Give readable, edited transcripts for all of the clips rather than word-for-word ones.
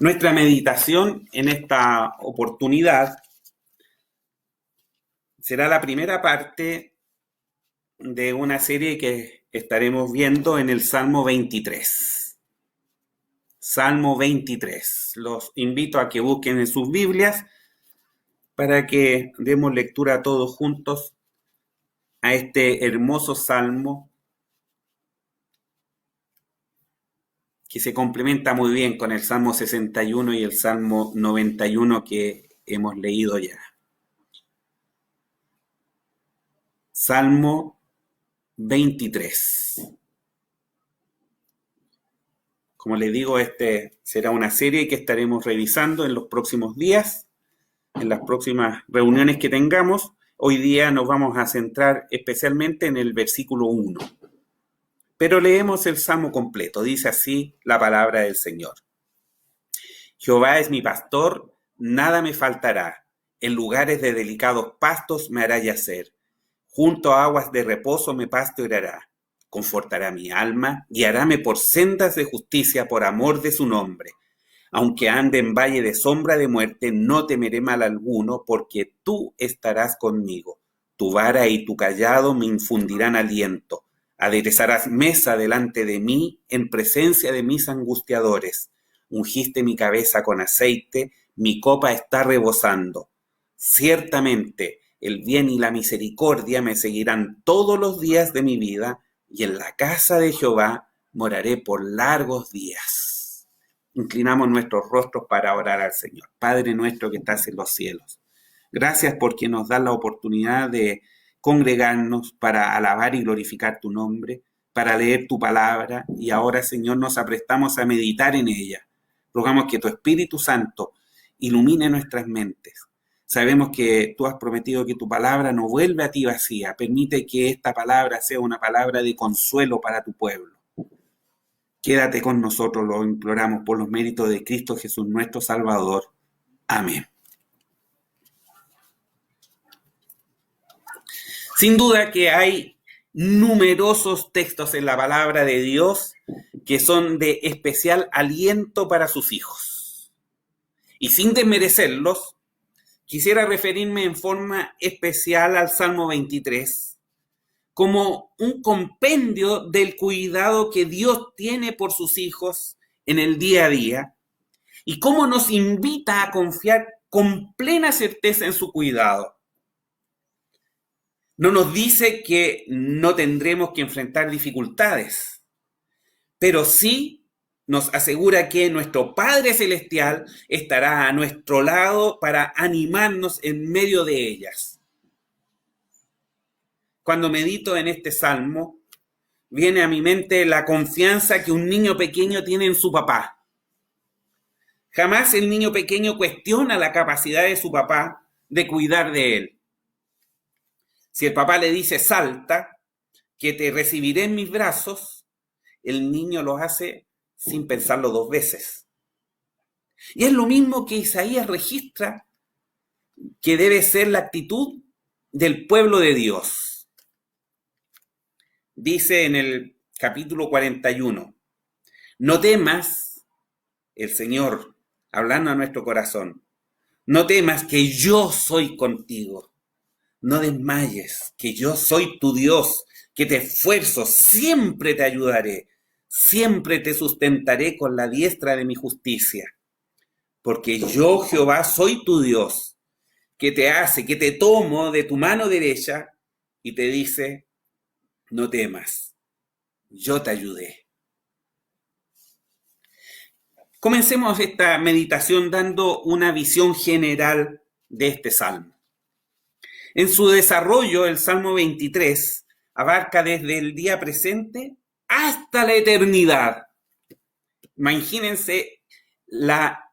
Nuestra meditación en esta oportunidad será la primera parte de una serie que estaremos viendo en el Salmo 23. Salmo 23. Los invito a que busquen en sus Biblias para que demos lectura todos juntos a este hermoso salmo que se complementa muy bien con el Salmo 61 y el Salmo 91 que hemos leído ya. Salmo 23. Como les digo, este será una serie que estaremos revisando en los próximos días, en las próximas reuniones que tengamos. Hoy día nos vamos a centrar especialmente en el versículo 1. Pero leemos el salmo completo. Dice así la palabra del Señor. Jehová es mi pastor, nada me faltará. En lugares de delicados pastos me hará yacer. Junto a aguas de reposo me pastoreará. Confortará mi alma, guiaráme por sendas de justicia por amor de su nombre. Aunque ande en valle de sombra de muerte, no temeré mal alguno, porque tú estarás conmigo. Tu vara y tu cayado me infundirán aliento. Aderezarás mesa delante de mí en presencia de mis angustiadores. Ungiste mi cabeza con aceite, mi copa está rebosando. Ciertamente, el bien y la misericordia me seguirán todos los días de mi vida, y en la casa de Jehová moraré por largos días. Inclinamos nuestros rostros para orar al Señor. Padre nuestro que estás en los cielos, gracias porque nos das la oportunidad de congregarnos para alabar y glorificar tu nombre, para leer tu palabra, y ahora, Señor, nos aprestamos a meditar en ella. Rogamos que tu Espíritu Santo ilumine nuestras mentes. Sabemos que tú has prometido que tu palabra no vuelve a ti vacía. Permite que esta palabra sea una palabra de consuelo para tu pueblo. Quédate con nosotros, lo imploramos por los méritos de Cristo Jesús, nuestro Salvador. Amén. Sin duda que hay numerosos textos en la palabra de Dios que son de especial aliento para sus hijos. Y sin desmerecerlos, quisiera referirme en forma especial al Salmo 23 como un compendio del cuidado que Dios tiene por sus hijos en el día a día y cómo nos invita a confiar con plena certeza en su cuidado. No nos dice que no tendremos que enfrentar dificultades, pero sí nos asegura que nuestro Padre Celestial estará a nuestro lado para animarnos en medio de ellas. Cuando medito en este salmo, viene a mi mente la confianza que un niño pequeño tiene en su papá. Jamás el niño pequeño cuestiona la capacidad de su papá de cuidar de él. Si el papá le dice salta, que te recibiré en mis brazos, el niño lo hace sin pensarlo dos veces. Y es lo mismo que Isaías registra que debe ser la actitud del pueblo de Dios. Dice en el capítulo 41, no temas, el Señor, hablando a nuestro corazón, no temas que yo soy contigo. No desmayes, que yo soy tu Dios, que te esfuerzo, siempre te ayudaré, siempre te sustentaré con la diestra de mi justicia. Porque yo, Jehová, soy tu Dios, que te tomo de tu mano derecha y te dice, no temas, yo te ayudé. Comencemos esta meditación dando una visión general de este salmo. En su desarrollo, el Salmo 23 abarca desde el día presente hasta la eternidad. Imagínense la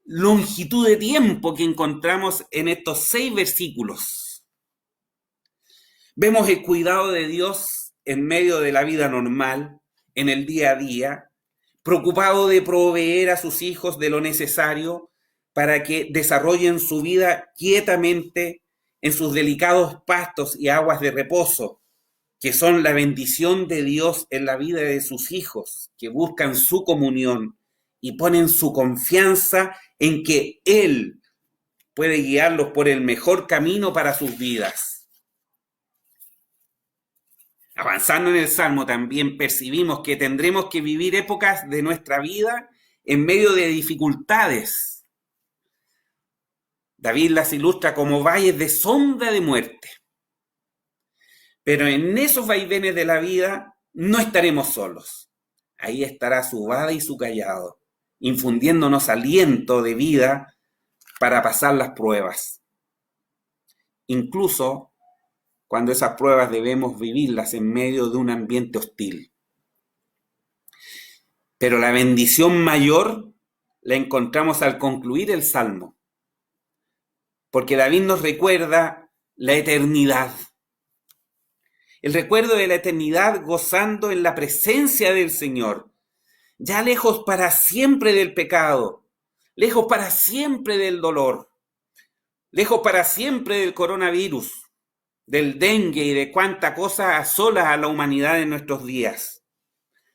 longitud de tiempo que encontramos en estos 6 versículos. Vemos el cuidado de Dios en medio de la vida normal, en el día a día, preocupado de proveer a sus hijos de lo necesario para que desarrollen su vida quietamente en sus delicados pastos y aguas de reposo, que son la bendición de Dios en la vida de sus hijos, que buscan su comunión y ponen su confianza en que Él puede guiarlos por el mejor camino para sus vidas. Avanzando en el Salmo también percibimos que tendremos que vivir épocas de nuestra vida en medio de dificultades. David las ilustra como valles de sombra de muerte. Pero en esos vaivenes de la vida no estaremos solos. Ahí estará su vara y su cayado, infundiéndonos aliento de vida para pasar las pruebas. Incluso cuando esas pruebas debemos vivirlas en medio de un ambiente hostil. Pero la bendición mayor la encontramos al concluir el Salmo, porque David nos recuerda la eternidad. El recuerdo de la eternidad gozando en la presencia del Señor, ya lejos para siempre del pecado, lejos para siempre del dolor, lejos para siempre del coronavirus, del dengue y de cuánta cosa asola a la humanidad en nuestros días,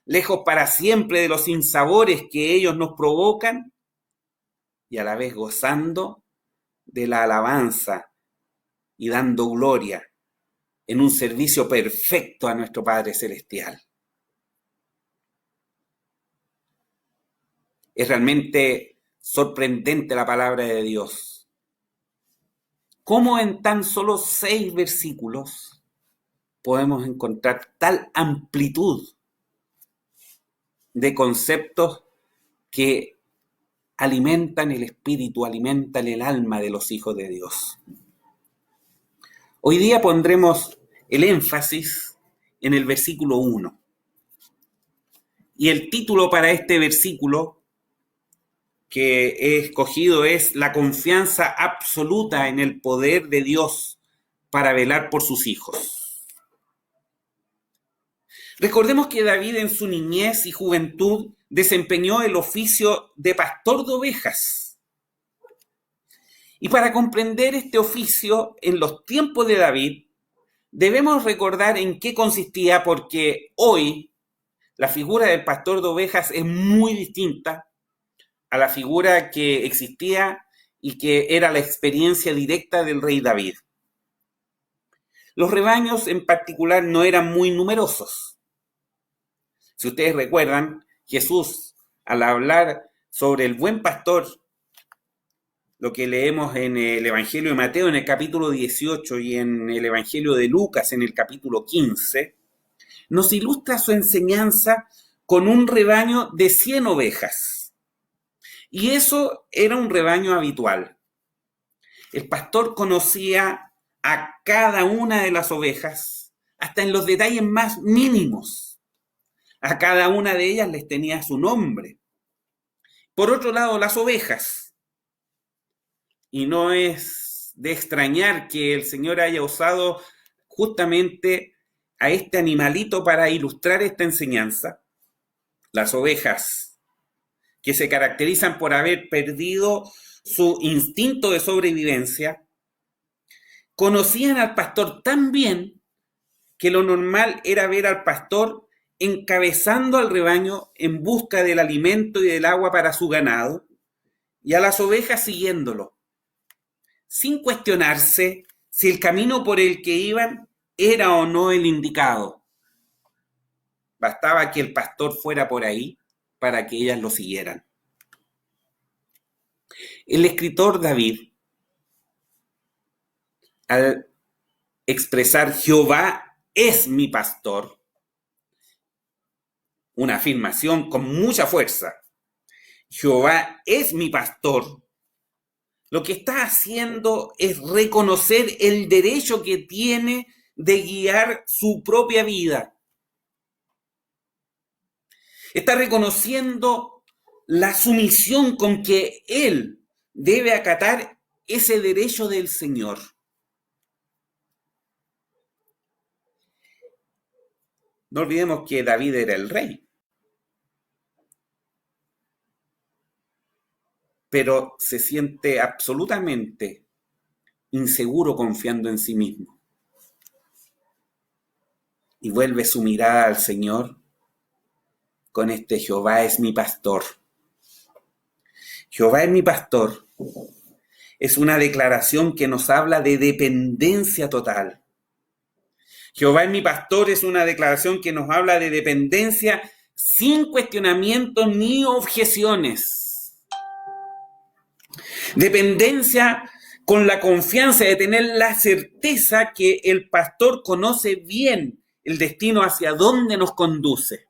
lejos para siempre de los sinsabores que ellos nos provocan y a la vez gozando de la alabanza y dando gloria en un servicio perfecto a nuestro Padre Celestial. Es realmente sorprendente la palabra de Dios. ¿Cómo en tan solo 6 versículos podemos encontrar tal amplitud de conceptos que alimentan el espíritu, alimentan el alma de los hijos de Dios? Hoy día pondremos el énfasis en el versículo 1. Y el título para este versículo que he escogido es La confianza absoluta en el poder de Dios para velar por sus hijos. Recordemos que David en su niñez y juventud desempeñó el oficio de pastor de ovejas. Y para comprender este oficio en los tiempos de David, debemos recordar en qué consistía, porque hoy la figura del pastor de ovejas es muy distinta a la figura que existía y que era la experiencia directa del rey David. Los rebaños en particular no eran muy numerosos. Si ustedes recuerdan, Jesús, al hablar sobre el buen pastor, lo que leemos en el Evangelio de Mateo en el capítulo 18 y en el Evangelio de Lucas en el capítulo 15, nos ilustra su enseñanza con un rebaño de 100 ovejas. Y eso era un rebaño habitual. El pastor conocía a cada una de las ovejas, hasta en los detalles más mínimos. A cada una de ellas les tenía su nombre. Por otro lado, las ovejas. Y no es de extrañar que el Señor haya usado justamente a este animalito para ilustrar esta enseñanza. Las ovejas, que se caracterizan por haber perdido su instinto de sobrevivencia, conocían al pastor tan bien que lo normal era ver al pastor encabezando al rebaño en busca del alimento y del agua para su ganado, y a las ovejas siguiéndolo, sin cuestionarse si el camino por el que iban era o no el indicado. Bastaba que el pastor fuera por ahí para que ellas lo siguieran. El escritor David, al expresar Jehová es mi pastor, una afirmación con mucha fuerza, Jehová es mi pastor, lo que está haciendo es reconocer el derecho que tiene de guiar su propia vida. Está reconociendo la sumisión con que él debe acatar ese derecho del Señor. No olvidemos que David era el rey. Pero se siente absolutamente inseguro confiando en sí mismo. Y vuelve su mirada al Señor con este Jehová es mi pastor. Jehová es mi pastor. Es una declaración que nos habla de dependencia total. Jehová es mi pastor es una declaración que nos habla de dependencia sin cuestionamientos ni objeciones. Dependencia con la confianza de tener la certeza que el pastor conoce bien el destino hacia dónde nos conduce.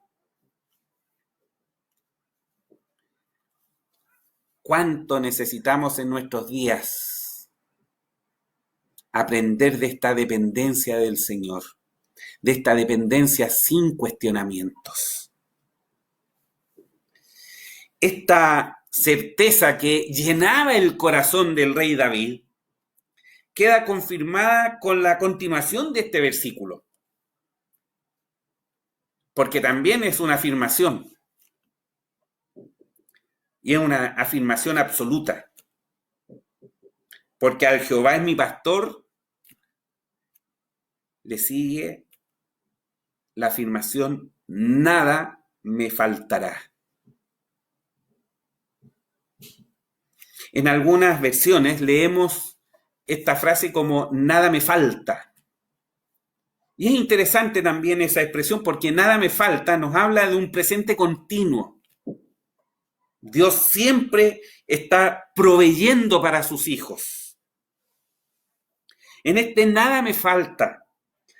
¿Cuánto necesitamos en nuestros días aprender de esta dependencia del Señor? De esta dependencia sin cuestionamientos. Esta certeza que llenaba el corazón del rey David queda confirmada con la continuación de este versículo, porque también es una afirmación, y es una afirmación absoluta, porque al Jehová es mi pastor le sigue la afirmación: nada me faltará. En algunas versiones leemos esta frase como nada me falta. Y es interesante también esa expresión porque nada me falta nos habla de un presente continuo. Dios siempre está proveyendo para sus hijos. En este nada me falta.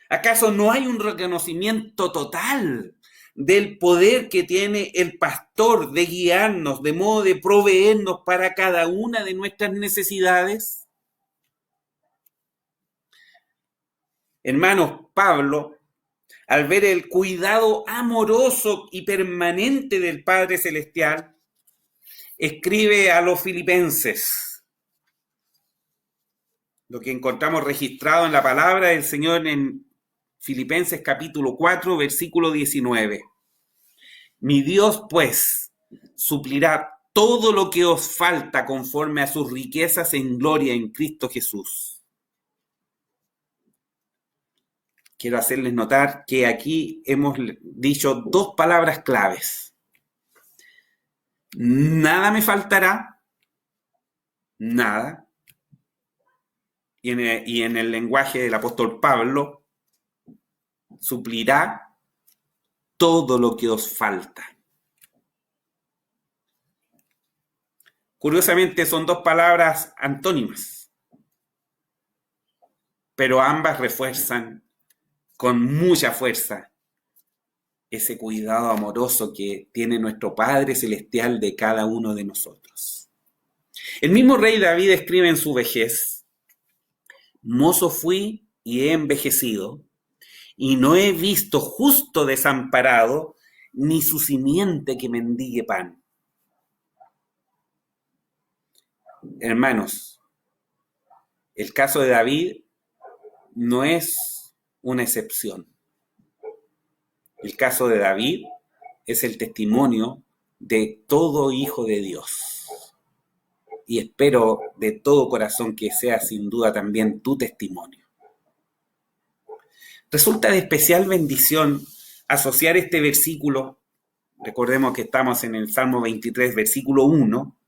¿Acaso no hay un reconocimiento total del poder que tiene el pastor de guiarnos, de modo de proveernos para cada una de nuestras necesidades? Hermanos, Pablo, al ver el cuidado amoroso y permanente del Padre Celestial, escribe a los filipenses lo que encontramos registrado en la palabra del Señor en Filipenses capítulo 4, versículo 19. Mi Dios, pues, suplirá todo lo que os falta conforme a sus riquezas en gloria en Cristo Jesús. Quiero hacerles notar que aquí hemos dicho dos palabras claves. Nada me faltará, nada. Y en el lenguaje del apóstol Pablo, suplirá todo lo que os falta. Curiosamente son dos palabras antónimas, pero ambas refuerzan con mucha fuerza ese cuidado amoroso que tiene nuestro Padre Celestial de cada uno de nosotros. El mismo rey David escribe en su vejez: mozo fui y he envejecido, y no he visto justo desamparado, ni su simiente que mendigue pan. Hermanos, el caso de David no es una excepción. El caso de David es el testimonio de todo hijo de Dios. Y espero de todo corazón que sea sin duda también tu testimonio. Resulta de especial bendición asociar este versículo, recordemos que estamos en el Salmo 23, versículo 1,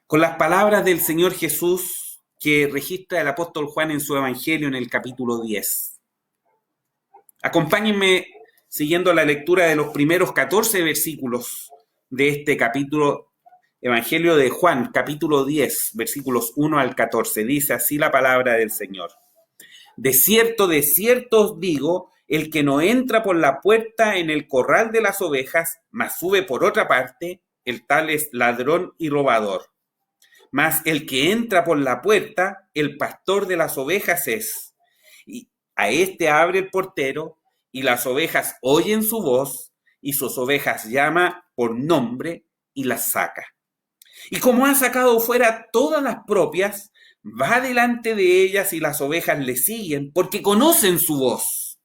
con las palabras del Señor Jesús que registra el apóstol Juan en su Evangelio en el capítulo 10. Acompáñenme siguiendo la lectura de los primeros 14 versículos de este capítulo, Evangelio de Juan, capítulo 10, versículos 1 al 14. Dice así la palabra del Señor: de cierto os digo, el que no entra por la puerta en el corral de las ovejas, mas sube por otra parte, el tal es ladrón y robador. Mas el que entra por la puerta, el pastor de las ovejas es. Y a éste abre el portero, y las ovejas oyen su voz, y sus ovejas llama por nombre y las saca. Y como ha sacado fuera todas las propias, va delante de ellas y las ovejas le siguen, porque conocen su voz.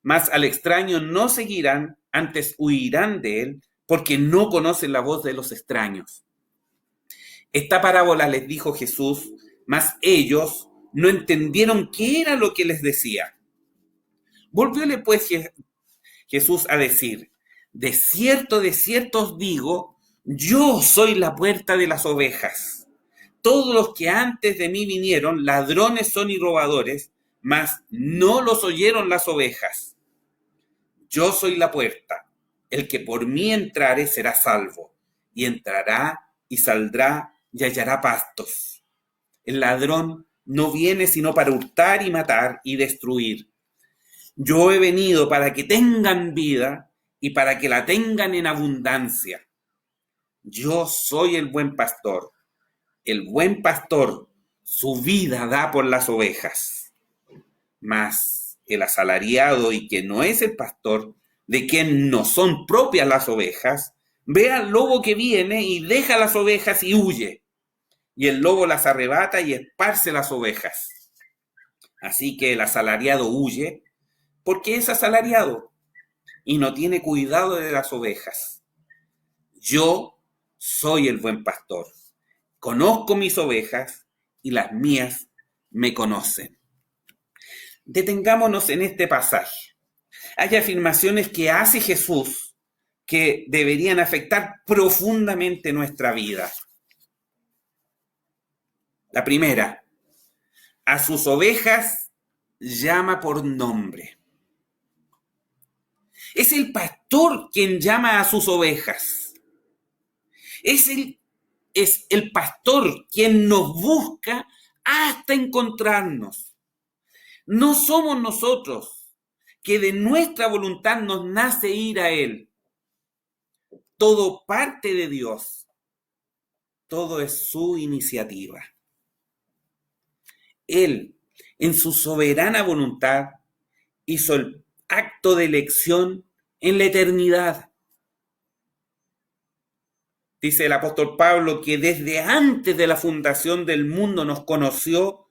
Mas al extraño no seguirán, antes huirán de él, porque no conocen la voz de los extraños. Esta parábola les dijo Jesús, mas ellos no entendieron qué era lo que les decía. Volvióle pues Jesús a decir: de cierto os digo, Yo soy la puerta de las ovejas. Todos los que antes de mí vinieron, ladrones son y robadores, mas no los oyeron las ovejas. Yo soy la puerta. El que por mí entrare será salvo, y entrará y saldrá y hallará pastos. El ladrón no viene sino para hurtar y matar y destruir. Yo he venido para que tengan vida y para que la tengan en abundancia. Yo soy el buen pastor. El buen pastor su vida da por las ovejas. Mas el asalariado y que no es el pastor, de quien no son propias las ovejas, ve al lobo que viene y deja las ovejas y huye. Y el lobo las arrebata y esparce las ovejas. Así que el asalariado huye porque es asalariado y no tiene cuidado de las ovejas. Yo soy el buen pastor. Conozco mis ovejas y las mías me conocen. Detengámonos en este pasaje. Hay afirmaciones que hace Jesús que deberían afectar profundamente nuestra vida. La primera, a sus ovejas llama por nombre. Es el pastor quien llama a sus ovejas. Es el pastor quien nos busca hasta encontrarnos. No somos nosotros que de nuestra voluntad nos nace ir a Él. Todo parte de Dios. Todo es su iniciativa. Él, en su soberana voluntad, hizo el acto de elección en la eternidad. Dice el apóstol Pablo que desde antes de la fundación del mundo nos conoció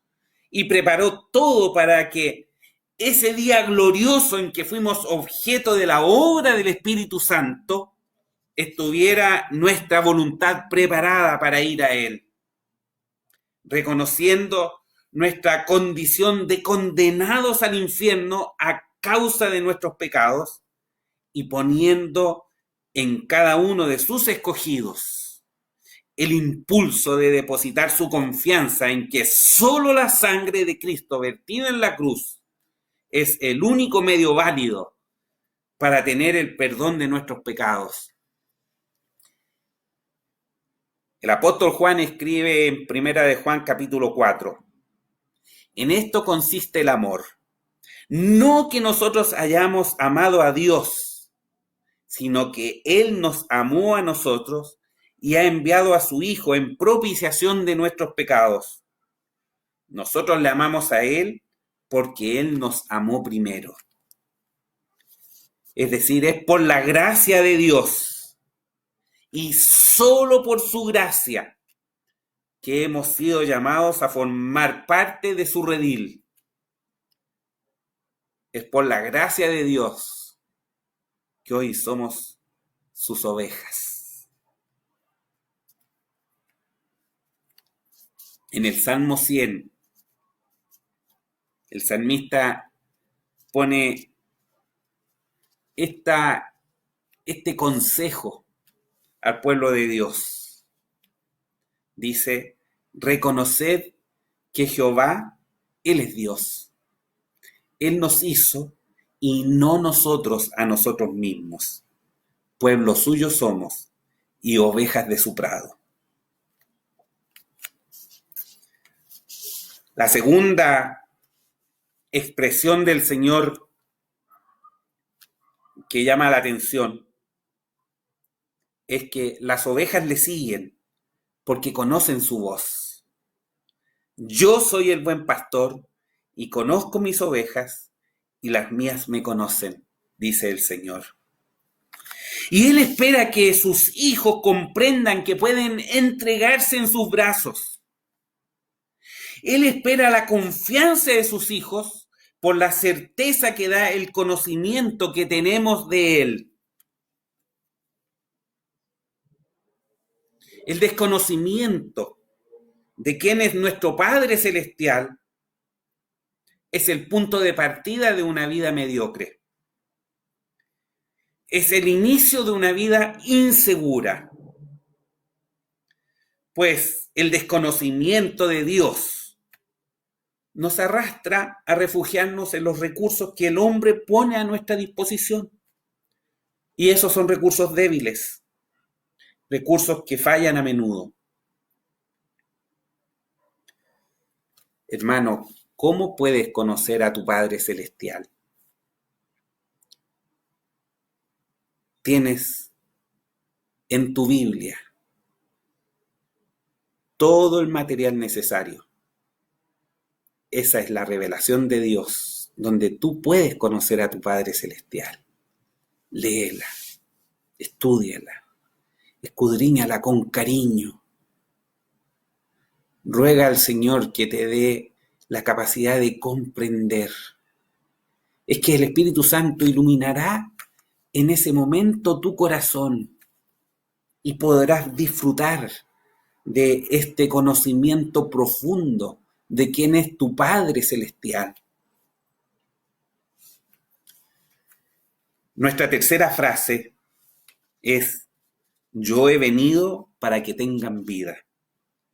y preparó todo para que ese día glorioso en que fuimos objeto de la obra del Espíritu Santo estuviera nuestra voluntad preparada para ir a Él, reconociendo nuestra condición de condenados al infierno a causa de nuestros pecados y poniendo en cada uno de sus escogidos el impulso de depositar su confianza en que solo la sangre de Cristo vertida en la cruz es el único medio válido para tener el perdón de nuestros pecados. El apóstol Juan escribe en 1 de Juan capítulo 4: en esto consiste el amor, no que nosotros hayamos amado a Dios, sino que Él nos amó a nosotros y ha enviado a su Hijo en propiciación de nuestros pecados. Nosotros le amamos a Él porque Él nos amó primero. Es decir, es por la gracia de Dios y solo por su gracia que hemos sido llamados a formar parte de su redil. Es por la gracia de Dios que hoy somos sus ovejas. En el Salmo 100, el salmista pone este consejo al pueblo de Dios. Dice: reconoced que Jehová, Él es Dios. Él nos hizo y no nosotros a nosotros mismos. Pueblo suyo somos y ovejas de su prado. La segunda expresión del Señor que llama la atención es que las ovejas le siguen porque conocen su voz. Yo soy el buen pastor y conozco mis ovejas y las mías me conocen, dice el Señor. Y Él espera que sus hijos comprendan que pueden entregarse en sus brazos. Él espera la confianza de sus hijos por la certeza que da el conocimiento que tenemos de Él. El desconocimiento de quién es nuestro Padre Celestial es el punto de partida de una vida mediocre. Es el inicio de una vida insegura. pues el desconocimiento de Dios nos arrastra a refugiarnos en los recursos que el hombre pone a nuestra disposición. Y esos son recursos débiles, recursos que fallan a menudo. Hermano, ¿cómo puedes conocer a tu Padre Celestial? Tienes en tu Biblia todo el material necesario. Esa es la revelación de Dios, donde tú puedes conocer a tu Padre Celestial. Léela, estúdiala, escudriñala con cariño. Ruega al Señor que te dé la capacidad de comprender. Es que el Espíritu Santo iluminará en ese momento tu corazón y podrás disfrutar de este conocimiento profundo de quién es tu Padre Celestial. Nuestra tercera frase es: yo he venido para que tengan vida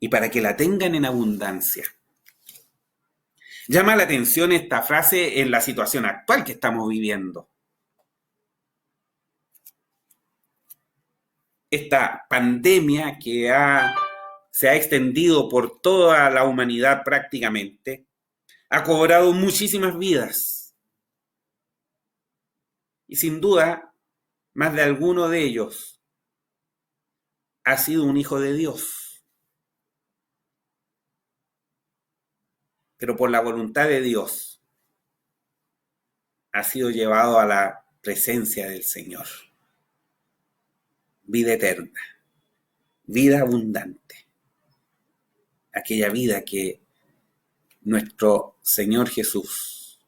y para que la tengan en abundancia. Llama la atención esta frase en la situación actual que estamos viviendo. Esta pandemia que se ha extendido por toda la humanidad prácticamente, ha cobrado muchísimas vidas. Y sin duda, más de alguno de ellos ha sido un hijo de Dios. Pero por la voluntad de Dios ha sido llevado a la presencia del Señor. Vida eterna, vida abundante. Aquella vida que nuestro Señor Jesús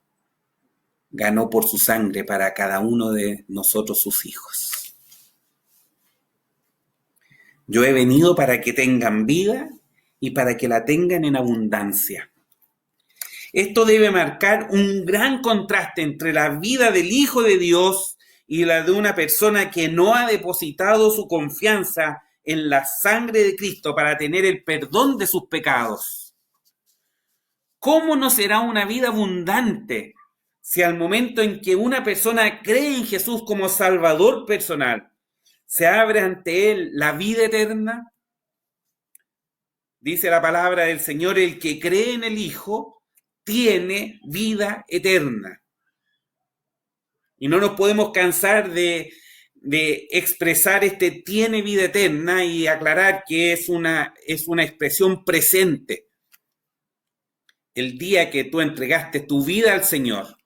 ganó por su sangre para cada uno de nosotros, sus hijos. Yo he venido para que tengan vida y para que la tengan en abundancia. Esto debe marcar un gran contraste entre la vida del Hijo de Dios y la de una persona que no ha depositado su confianza en la sangre de Cristo para tener el perdón de sus pecados. ¿Cómo no será una vida abundante si al momento en que una persona cree en Jesús como Salvador personal, se abre ante él la vida eterna? Dice la palabra del Señor: el que cree en el Hijo tiene vida eterna. Y no nos podemos cansar de expresar este tiene vida eterna y aclarar que es una expresión presente. El día que tú entregaste tu vida al Señor,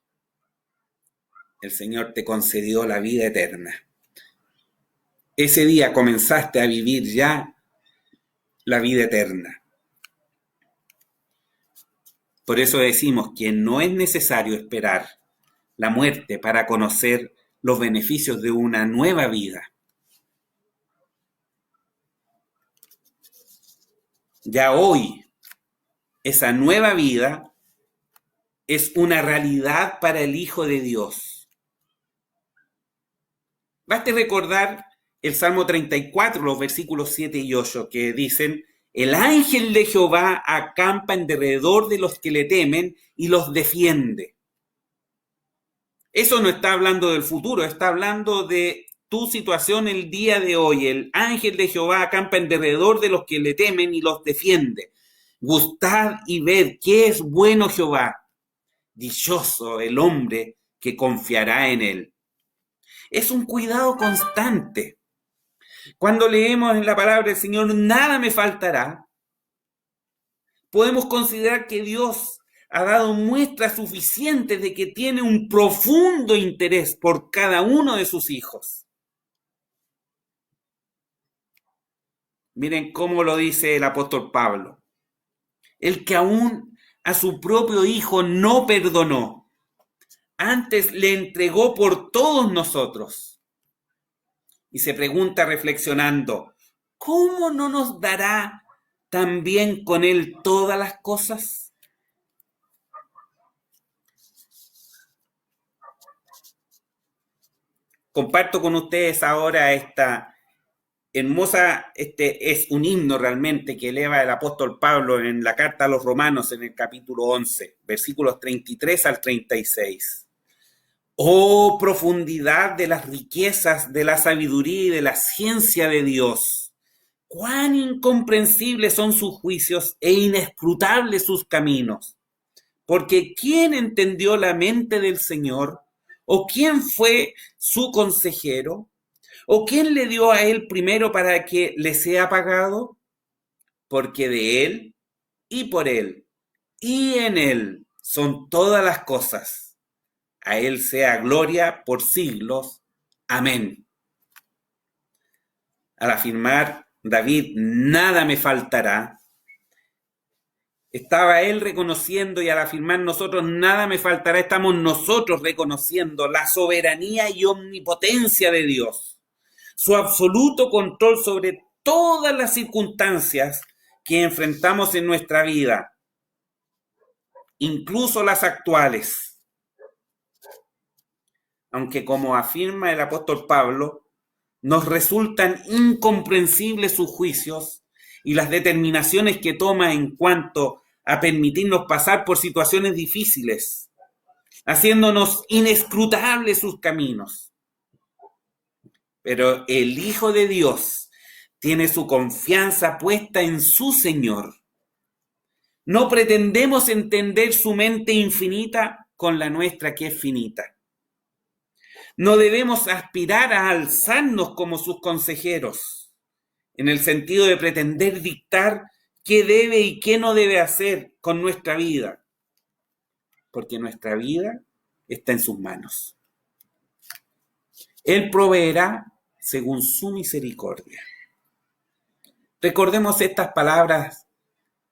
el Señor te concedió la vida eterna. Ese día comenzaste a vivir ya la vida eterna. Por eso decimos que no es necesario esperar la muerte para conocer los beneficios de una nueva vida. Ya hoy, esa nueva vida es una realidad para el Hijo de Dios. Baste recordar el Salmo 34, los versículos 7 y 8, que dicen: el ángel de Jehová acampa en derredor de los que le temen y los defiende. Eso no está hablando del futuro, está hablando de tu situación el día de hoy. El ángel de Jehová acampa en derredor de los que le temen y los defiende. Gustad y ved qué es bueno Jehová. Dichoso el hombre que confiará en él. Es un cuidado constante. Cuando leemos en la palabra del Señor: nada me faltará, podemos considerar que Dios ha dado muestras suficientes de que tiene un profundo interés por cada uno de sus hijos. Miren cómo lo dice el apóstol Pablo: el que aún a su propio hijo no perdonó, antes le entregó por todos nosotros. Y se pregunta reflexionando: ¿cómo no nos dará también con él todas las cosas? Comparto con ustedes ahora esta hermosa, este es un himno realmente que eleva el apóstol Pablo en la carta a los Romanos en el capítulo 11, versículos 33 al 36. Oh, profundidad de las riquezas, de la sabiduría y de la ciencia de Dios. Cuán incomprensibles son sus juicios e inescrutables sus caminos. Porque ¿quién entendió la mente del Señor? ¿O quién fue su consejero? ¿O quién le dio a él primero para que le sea pagado? Porque de él y por él y en él son todas las cosas. A él sea gloria por siglos. Amén. Al afirmar David, nada me faltará, estaba él reconociendo, y al afirmar nosotros, nada me faltará, estamos nosotros reconociendo la soberanía y omnipotencia de Dios, su absoluto control sobre todas las circunstancias que enfrentamos en nuestra vida, incluso las actuales. Aunque, como afirma el apóstol Pablo, nos resultan incomprensibles sus juicios y las determinaciones que toma en cuanto a permitirnos pasar por situaciones difíciles, haciéndonos inescrutables sus caminos. Pero el Hijo de Dios tiene su confianza puesta en su Señor. No pretendemos entender su mente infinita con la nuestra, que es finita. No debemos aspirar a alzarnos como sus consejeros, en el sentido de pretender dictar qué debe y qué no debe hacer con nuestra vida, porque nuestra vida está en sus manos. Él proveerá según su misericordia. Recordemos estas palabras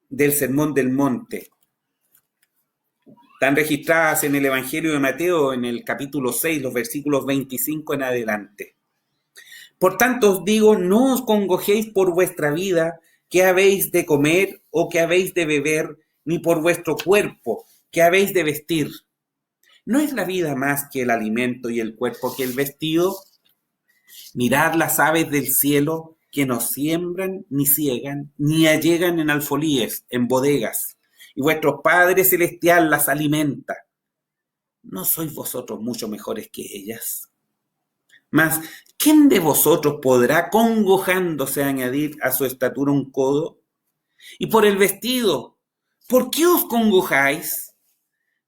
del Sermón del Monte. Están registradas en el Evangelio de Mateo, en el capítulo 6, los versículos 25 en adelante. Por tanto os digo, no os congojéis por vuestra vida, qué habéis de comer o qué habéis de beber, ni por vuestro cuerpo, qué habéis de vestir. ¿No es la vida más que el alimento y el cuerpo que el vestido? Mirad las aves del cielo, que no siembran, ni ciegan, ni allegan en alfolíes, en bodegas, y vuestro Padre Celestial las alimenta. ¿No sois vosotros mucho mejores que ellas? Mas, ¿quién de vosotros podrá, congojándose, añadir a su estatura un codo? Y por el vestido, ¿por qué os congojáis?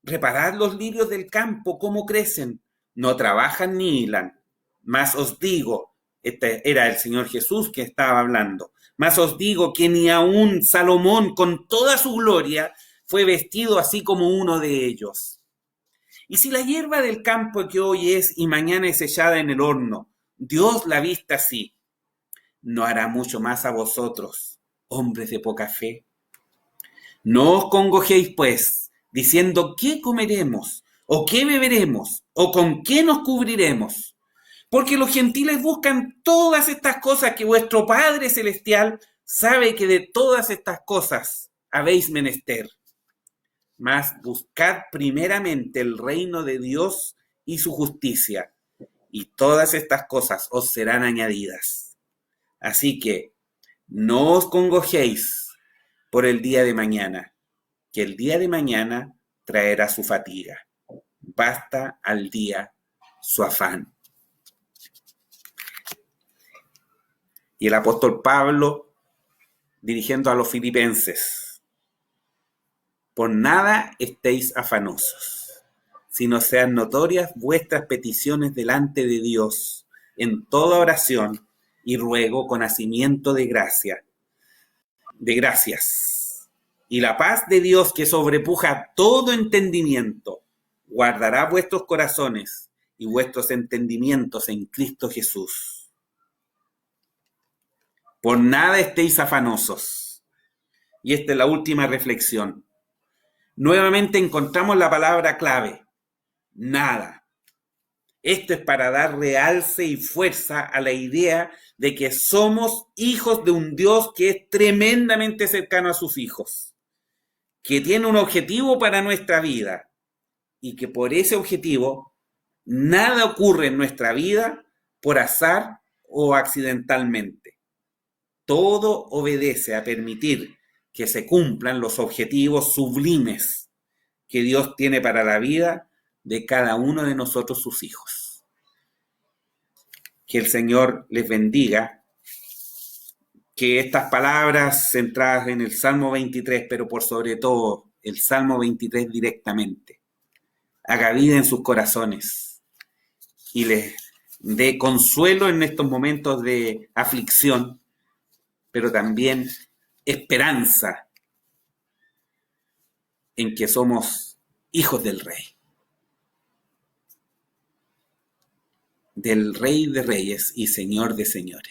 Reparad los lirios del campo, cómo crecen, no trabajan ni hilan. Mas os digo, este era el Señor Jesús que estaba hablando, mas os digo que ni aun Salomón con toda su gloria fue vestido así como uno de ellos. Y si la hierba del campo que hoy es y mañana es echada en el horno, Dios la viste así, ¿no hará mucho más a vosotros, hombres de poca fe? No os congojéis, pues, diciendo qué comeremos, o qué beberemos, o con qué nos cubriremos. Porque los gentiles buscan todas estas cosas, que vuestro Padre Celestial sabe que de todas estas cosas habéis menester. Mas buscad primeramente el reino de Dios y su justicia, y todas estas cosas os serán añadidas. Así que no os congojéis por el día de mañana, que el día de mañana traerá su fatiga. Basta al día su afán. Y el apóstol Pablo, dirigiendo a los filipenses: por nada estéis afanosos, sino sean notorias vuestras peticiones delante de Dios en toda oración y ruego con hacimiento de gracias. Y la paz de Dios, que sobrepuja todo entendimiento, guardará vuestros corazones y vuestros entendimientos en Cristo Jesús. Por nada estéis afanosos. Y esta es la última reflexión. Nuevamente encontramos la palabra clave: nada. Esto es para dar realce y fuerza a la idea de que somos hijos de un Dios que es tremendamente cercano a sus hijos, que tiene un objetivo para nuestra vida y que por ese objetivo nada ocurre en nuestra vida por azar o accidentalmente. todo obedece a permitir que se cumplan los objetivos sublimes que Dios tiene para la vida de cada uno de nosotros, sus hijos. Que el Señor les bendiga, que estas palabras centradas en el Salmo 23, pero por sobre todo el Salmo 23 directamente, haga vida en sus corazones y les dé consuelo en estos momentos de aflicción, pero también esperanza en que somos hijos del Rey de Reyes y Señor de Señores.